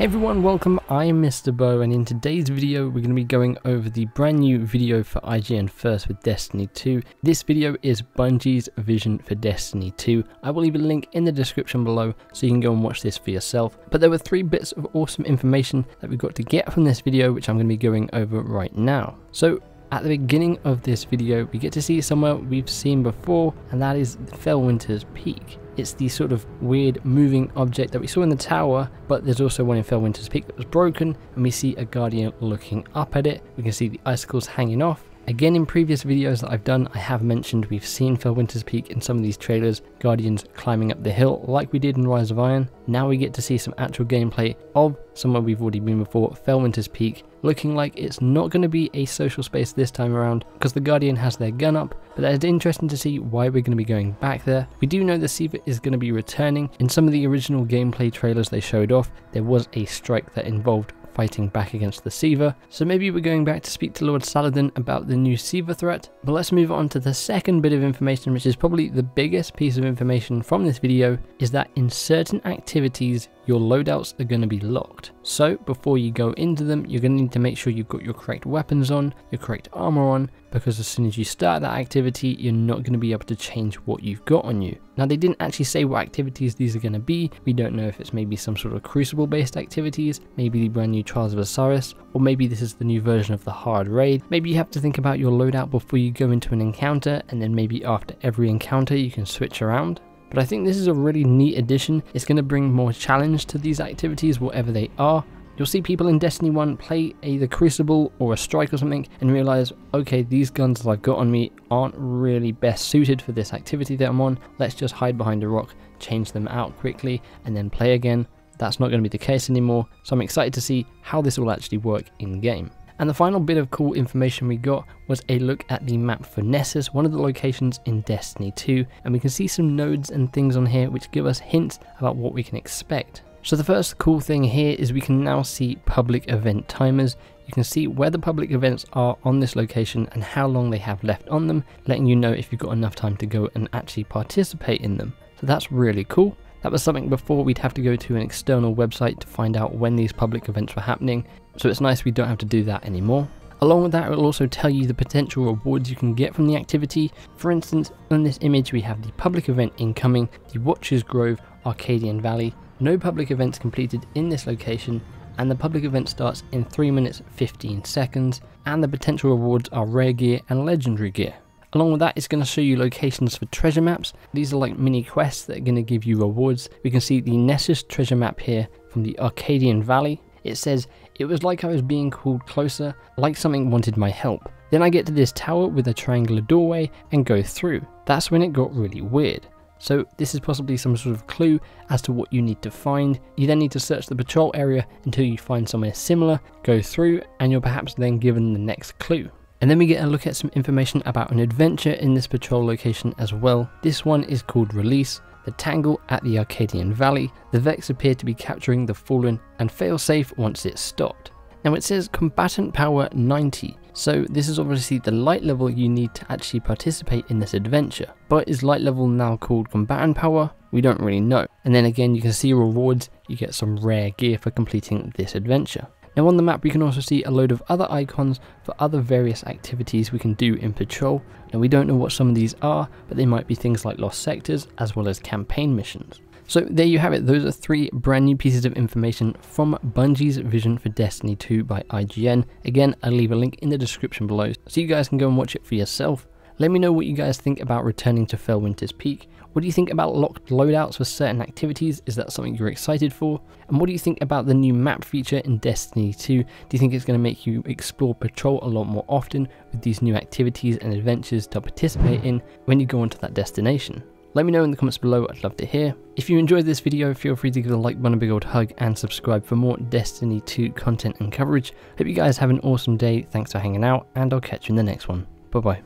Hey everyone, welcome, I am MisterBo, and in today's video we're going to be going over the brand new video for IGN First for Destiny 2. This video is Bungie's Vision for Destiny 2. I will leave a link in the description below so you can go and watch this for yourself. But there were 3 bits of awesome information that we got to get from this video, which I'm going to be going over right now. So at the beginning of this video we get to see somewhere we've seen before, and that is Felwinters Peak. It's the sort of weird moving object that we saw in the tower, but there's also one in Felwinters Peak that was broken, and we see a guardian looking up at it. We can see the icicles hanging off. Again, in previous videos that I've done, I have mentioned we've seen Felwinters Peak in some of these trailers, guardians climbing up the hill like we did in Rise of Iron. Now we get to see some actual gameplay of somewhere we've already been before, Felwinters Peak, looking like it's not going to be a social space this time around because the guardian has their gun up, but that is interesting to see why we're going to be going back there. We do know the Siva is going to be returning. In some of the original gameplay trailers they showed off, there was a strike that involved fighting back against the Siva, so maybe we're going back to speak to Lord Saladin about the new Siva threat. But let's move on to the second bit of information, which is probably the biggest piece of information from this video, is that in certain activities your loadouts are going to be locked. So before you go into them, you're going to need to make sure you've got your correct weapons on, your correct armor on, because as soon as you start that activity, you're not going to be able to change what you've got on you. Now, they didn't actually say what activities these are going to be. We don't know if it's maybe some sort of Crucible based activities, maybe the brand new Trials of Osiris, or maybe this is the new version of the hard raid. Maybe you have to think about your loadout before you go into an encounter, and then maybe after every encounter you can switch around. But I think this is a really neat addition. It's going to bring more challenge to these activities, whatever they are. You'll see people in Destiny 1 play either Crucible or a Strike or something and realise, okay, these guns that I've got on me aren't really best suited for this activity that I'm on. Let's just hide behind a rock, change them out quickly, and then play again. That's not going to be the case anymore, so I'm excited to see how this will actually work in game. And the final bit of cool information we got was a look at the map for Nessus, one of the locations in Destiny 2, and we can see some nodes and things on here which give us hints about what we can expect. So the first cool thing here is we can now see public event timers. You can see where the public events are on this location and how long they have left on them, letting you know if you've got enough time to go and actually participate in them. So that's really cool. That was something before we'd have to go to an external website to find out when these public events were happening, so it's nice we don't have to do that anymore. Along with that, it will also tell you the potential rewards you can get from the activity. For instance, in this image we have the public event incoming, the Watcher's Grove, Arcadian Valley, no public events completed in this location, and the public event starts in 3 minutes 15 seconds, and the potential rewards are rare gear and legendary gear. Along with that, it's going to show you locations for treasure maps. These are like mini quests that are going to give you rewards. We can see the Nessus treasure map here from the Arcadian Valley. It says, "It was like I was being called closer, like something wanted my help. Then I get to this tower with a triangular doorway and go through. That's when it got really weird." So this is possibly some sort of clue as to what you need to find. You then need to search the patrol area until you find somewhere similar, go through, and you're perhaps then given the next clue. And then we get a look at some information about an adventure in this patrol location as well. This one is called Release, the Tangle at the Arcadian Valley. The Vex appear to be capturing the Fallen and fail safe once it's stopped. Now it says combatant power 90, so this is obviously the light level you need to actually participate in this adventure. But is light level now called combatant power? We don't really know. And then again, you can see rewards, you get some rare gear for completing this adventure. Now on the map we can also see a load of other icons for other various activities we can do in patrol. Now we don't know what some of these are, but they might be things like lost sectors as well as campaign missions. So there you have it, those are 3 brand new pieces of information from Bungie's Vision for Destiny 2 by IGN. Again, I'll leave a link in the description below so you guys can go and watch it for yourself. Let me know what you guys think about returning to Felwinters Peak. What do you think about locked loadouts for certain activities? Is that something you're excited for? And what do you think about the new map feature in Destiny 2? Do you think it's going to make you explore patrol a lot more often with these new activities and adventures to participate in when you go onto that destination? Let me know in the comments below, I'd love to hear. If you enjoyed this video, feel free to give the like button a big old hug and subscribe for more Destiny 2 content and coverage. Hope you guys have an awesome day, thanks for hanging out, and I'll catch you in the next one. Bye bye.